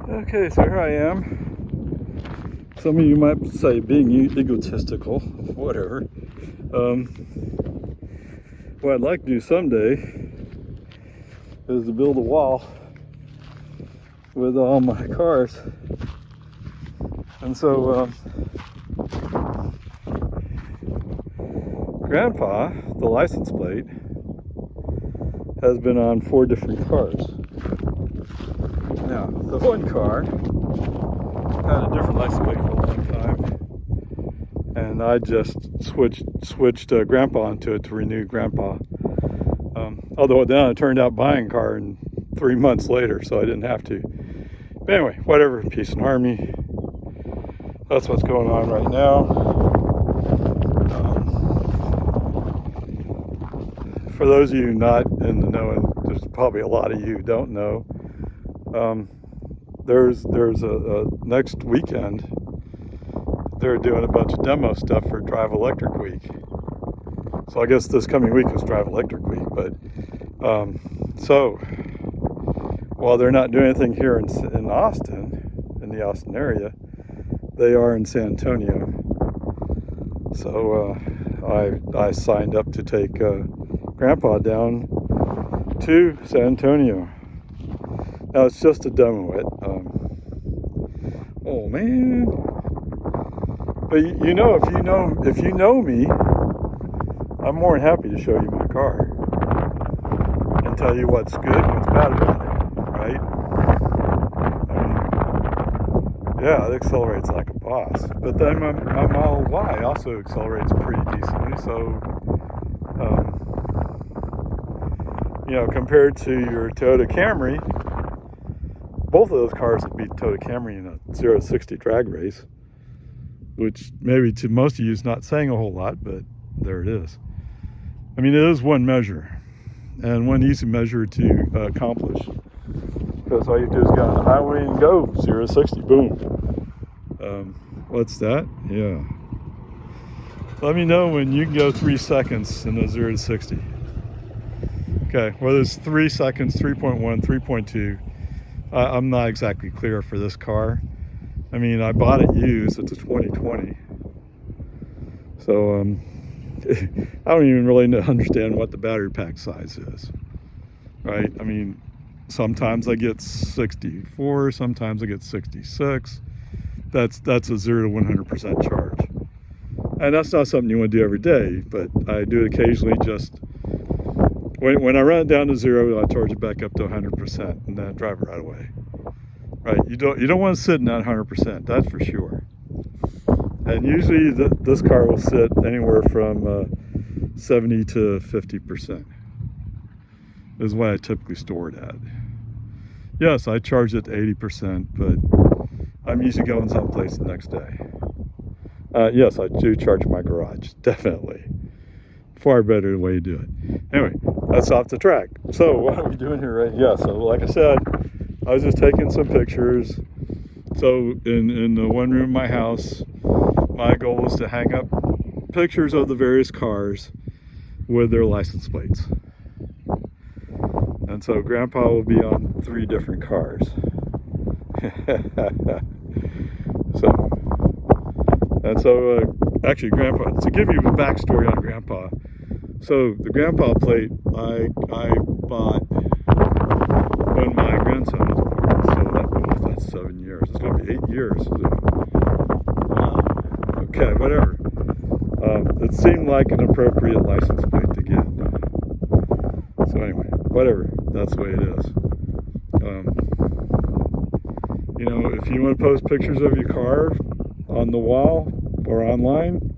Okay, so here I am. Some of you might say being egotistical, whatever. What I'd like to do someday is to build a wall with all my cars. And so Grandpa, the license plate, has been on 4 different cars. Now, the one car had a different license plate for a long time, and I just switched Grandpa onto it to renew Grandpa. Although then I turned out buying a car in 3 months later, so I didn't have to. But anyway, whatever, peace and harmony. That's what's going on right now. For those of you not in the know, and there's probably a lot of you who don't know, there's a next weekend they're doing a bunch of demo stuff for Drive Electric Week. So I guess this coming week is Drive Electric Week, but so while they're not doing anything here in Austin, in the Austin area, they are in San Antonio. So I signed up to take Grandpa down to San Antonio. Now it's just a demo it. Oh man! But you know, if you know me, I'm more than happy to show you my car and tell you what's good and what's bad about it, right? I mean, yeah, it accelerates like a boss. But then my Model Y also accelerates pretty decently. So, you know, compared to your Toyota Camry, both of those cars would beat Toyota Camry in a 0 to 60 drag race, which maybe to most of you is not saying a whole lot, but there it is. I mean, it is one measure, and one easy measure to accomplish, because all you do is get on the highway and go 0 to 60, boom. What's that? Yeah. Let me know when you can go 3 seconds in the 0 to 60. Okay, whether it's 3 seconds, 3.1, 3.2, I'm not exactly clear for this car. I mean, I bought it used. It's a 2020. So I don't even really understand what the battery pack size is, right? I mean, sometimes I get 64, sometimes I get 66. That's a 0 to 100% charge. And that's not something you want to do every day, but I do it occasionally. Just when I run it down to 0, I charge it back up to 100% and then I drive it right away. Right? You don't want to sit in that 100%, that's for sure. And usually this car will sit anywhere from 70 to 50% is what I typically store it at. Yes, I charge it to 80%, but I'm usually going someplace the next day. Yes, I do charge my garage, definitely. Far better way to do it. Anyway, that's off the track. So what are we doing here, right? Yeah, so like I said, I was just taking some pictures. So in the one room of my house, my goal was to hang up pictures of the various cars with their license plates. And so Grandpa will be on 3 different cars. So actually Grandpa, to give you a backstory on Grandpa, so the Grandpa plate I bought when my grandson was born, so that's 7 years. It's going to be 8 years. Okay, whatever. It seemed like an appropriate license plate to get. So anyway, whatever. That's the way it is. You know, if you want to post pictures of your car on the wall or online,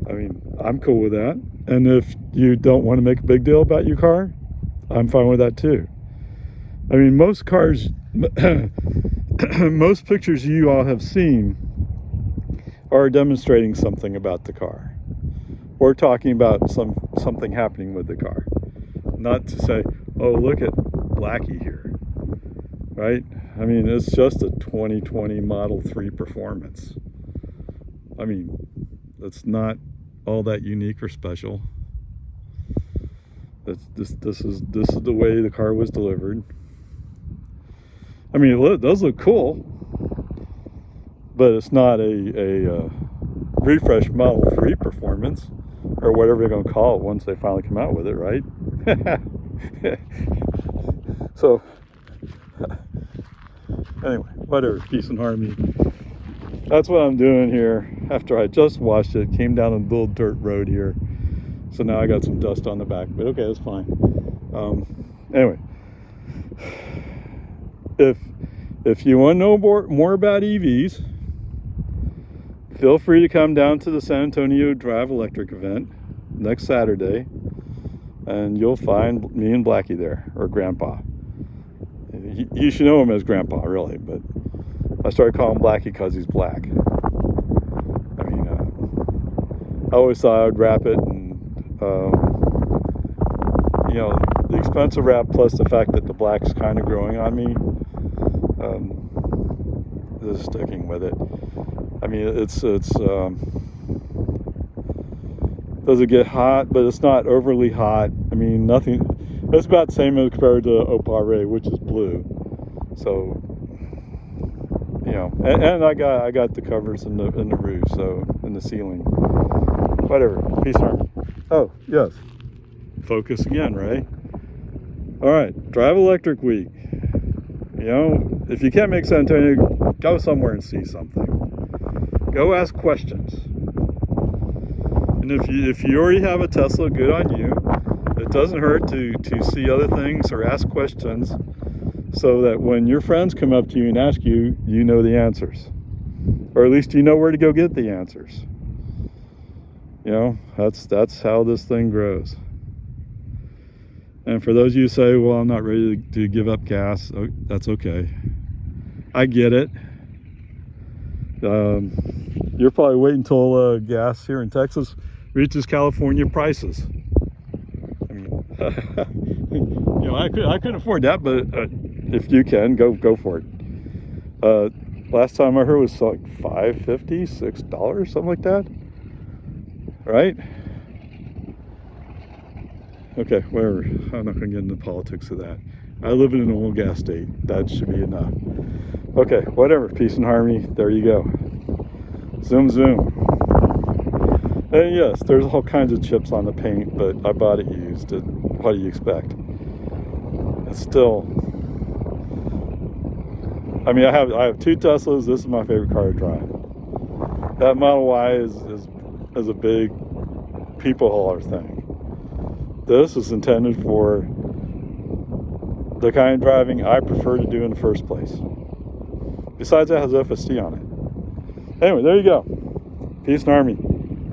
I mean, I'm cool with that. And if you don't want to make a big deal about your car, I'm fine with that too. I mean, most cars, most pictures you all have seen are demonstrating something about the car. We're talking about something happening with the car. Not to say, oh, look at Blackie here, right? I mean, it's just a 2020 Model 3 Performance. I mean, it's not all that unique or special. This is the way the car was delivered. I mean, it does look cool, but it's not a refresh Model 3 performance, or whatever they're going to call it once they finally come out with it, right? So, anyway, whatever, peace and harmony. That's what I'm doing here after I just washed it, came down a little dirt road here. So now I got some dust on the back, but okay, that's fine. Anyway, if you want to know more about EVs, feel free to come down to the San Antonio Drive Electric event next Saturday, and you'll find me and Blackie there, or Grandpa. You should know him as Grandpa, really, but I started calling him Blackie because he's black. I mean, I always thought I would wrap it, and you know, the expensive wrap plus the fact that the black's kind of growing on me, is sticking with it. I mean, it's does it get hot, but it's not overly hot. I mean, nothing. It's about the same as compared to Opal Ray, which is blue. So, you know, and I got the covers in the roof, so in the ceiling. Whatever. Peace and harmony. Oh yes. Focus again, right? All right. Drive Electric Week. You know, if you can't make San Antonio, go somewhere and see something. Go ask questions. And if you already have a Tesla, good on you. It doesn't hurt to see other things or ask questions, so that when your friends come up to you and ask you, you know the answers, or at least you know where to go get the answers. You know, that's how this thing grows. And for those of you who say, well, I'm not ready to give up gas, that's okay. I get it. You're probably waiting until gas here in Texas reaches California prices. I mean, you know, I couldn't afford that, but if you can, go for it. Last time I heard it was like $5.50, $6, something like that. Right? Okay, whatever. I'm not going to get into politics of that. I live in an oil gas state. That should be enough. Okay, whatever. Peace and harmony. There you go. Zoom, zoom. And yes, there's all kinds of chips on the paint, but I bought it used. What do you expect? It's still... I mean, I have two Teslas. This is my favorite car to drive. That Model Y is a big people hauler thing. This is intended for the kind of driving I prefer to do in the first place. Besides, it has FSD on it. Anyway, there you go. Peace and harmony.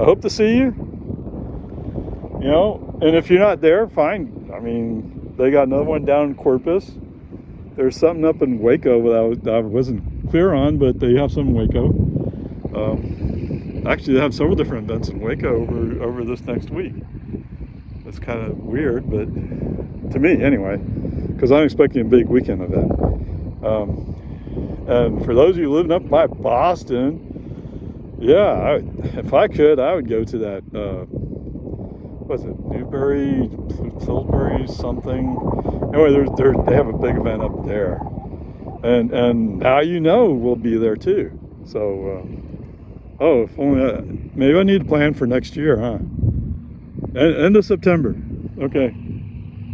I hope to see you. You know, and if you're not there, fine. I mean, they got another one down in Corpus. There's something up in Waco that I wasn't clear on, but they have some in Waco. Actually, they have several different events in Waco over this next week. It's kind of weird, but to me anyway, because I'm expecting a big weekend event. And for those of you living up by Boston, yeah, if I could, I would go to that, what's it, Newberry, Pillsbury, something. Anyway, they have a big event up there. And now you know we'll be there too. So, oh, if only, maybe I need to plan for next year, huh? End of September. Okay.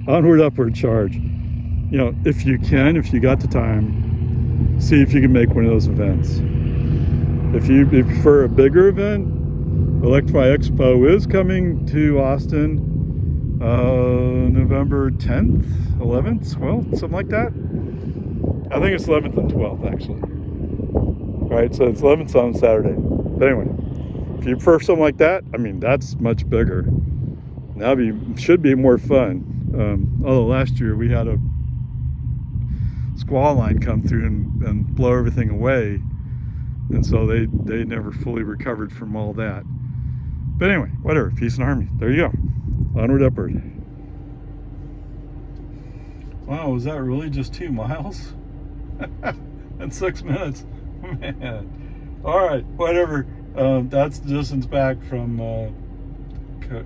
Onward, upward, charge. You know, if you got the time, see if you can make one of those events. If you prefer a bigger event, Electrify Expo is coming to Austin November 10th, 11th, 12th, something like that. I think it's 11th and 12th, actually. Right, so it's 11th on Saturday. But anyway, if you prefer something like that, I mean, that's much bigger. Should be more fun. Although last year we had a squall line come through and blow everything away, and so they never fully recovered from all that. But anyway, whatever. Peace and harmony. There you go. Onward, upward. Wow, was that really just 2 miles? And 6 minutes? Man. All right, whatever. That's the distance back from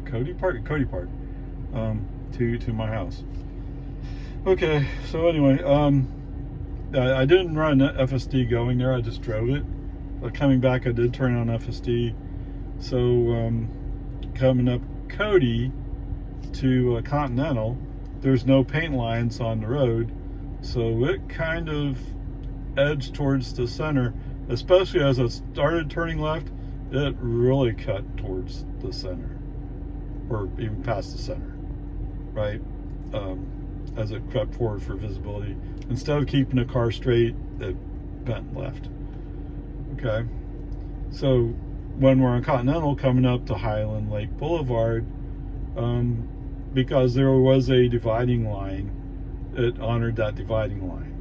Cody Park to my house. Okay, so anyway, I didn't run FSD going there, I just drove it. But coming back, I did turn on FSD. So coming up Cody to Continental, there's no paint lines on the road, so it kind of edged towards the center, especially as it started turning left. It really cut towards the center, or even past the center, right? As it crept forward for visibility. Instead of keeping the car straight, it bent left. Okay, so when we're on Continental coming up to Highland Lake Boulevard, because there was a dividing line, it honored that dividing line.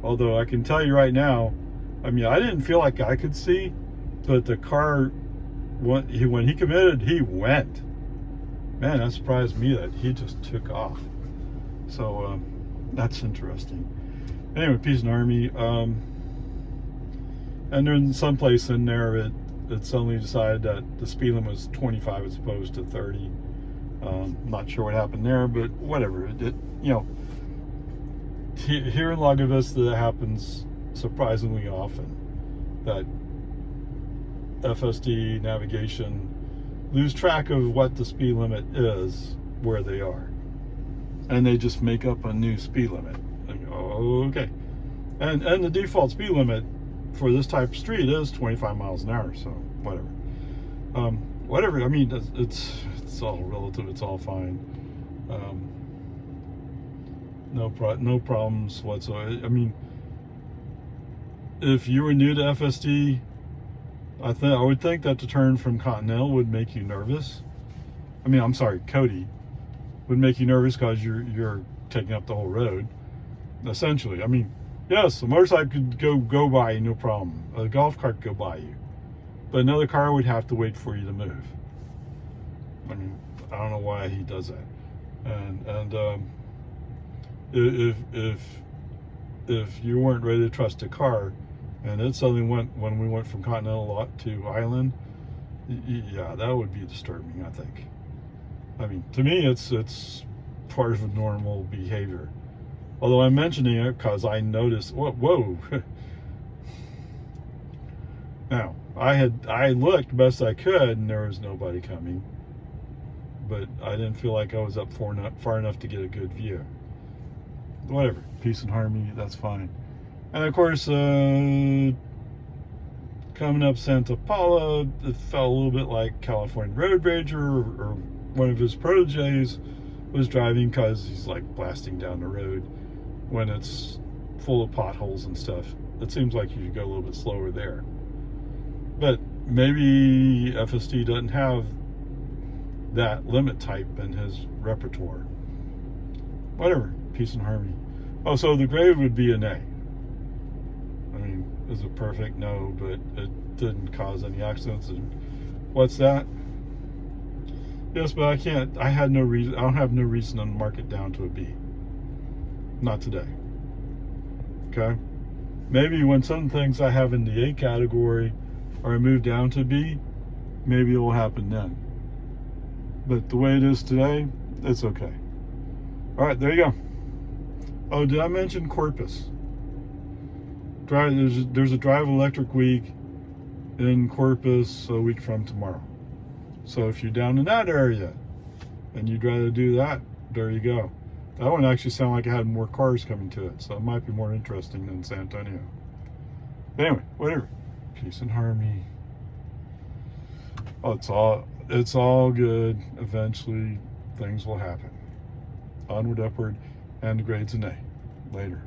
Although I can tell you right now, I mean, I didn't feel like I could see, but the car, when he committed, he went. Man, that surprised me that he just took off. So that's interesting. Anyway, Peace and Army. And then someplace in there, it suddenly decided that the speed limit was 25 as opposed to 30. Not sure what happened there, but whatever. It you know, here in Lago Vista, that happens surprisingly often. That FSD navigation lose track of what the speed limit is where they are, and they just make up a new speed limit. And okay, and the default speed limit for this type of street is 25 miles an hour. So whatever. Whatever. I mean, it's all relative. It's all fine. No problems whatsoever. I mean, if you were new to FSD, I would think that the turn from Continental would make you nervous. I mean, I'm sorry, Cody would make you nervous because you're taking up the whole road, essentially. I mean, yes, a motorcycle could go by you, no problem. A golf cart could go by you, but another car would have to wait for you to move. I mean, I don't know why he does that. And if you weren't ready to trust a car, and it suddenly went when we went from Continental to Island, yeah, that would be disturbing, I think. I mean, to me, it's part of normal behavior. Although I'm mentioning it because I noticed, whoa. Now, I looked best I could, and there was nobody coming. But I didn't feel like I was up far enough to get a good view. Whatever, peace and harmony, that's fine. And of course, coming up Santa Paula, it felt a little bit like California Road Rager, or one of his proteges was driving, because he's like blasting down the road when it's full of potholes and stuff. It seems like you should go a little bit slower there. But maybe FSD doesn't have that limit type in his repertoire. Whatever, peace and harmony. Oh, so the grade would be an A. I mean, is it perfect? No, but it didn't cause any accidents. And what's that? Yes, but I can't. I don't have no reason to mark it down to a B. Not today. Okay? Maybe when some things I have in the A category are moved down to B, maybe it will happen then. But the way it is today, it's okay. All right, there you go. Oh, did I mention Corpus? There's a Drive Electric Week in Corpus a week from tomorrow. So if you're down in that area and you'd rather do that, there you go. That one actually sounded like it had more cars coming to it, so it might be more interesting than San Antonio. But anyway, whatever. Peace and harmony. Oh, it's all good. Eventually, things will happen. Onward, upward, and the grades an A. Later.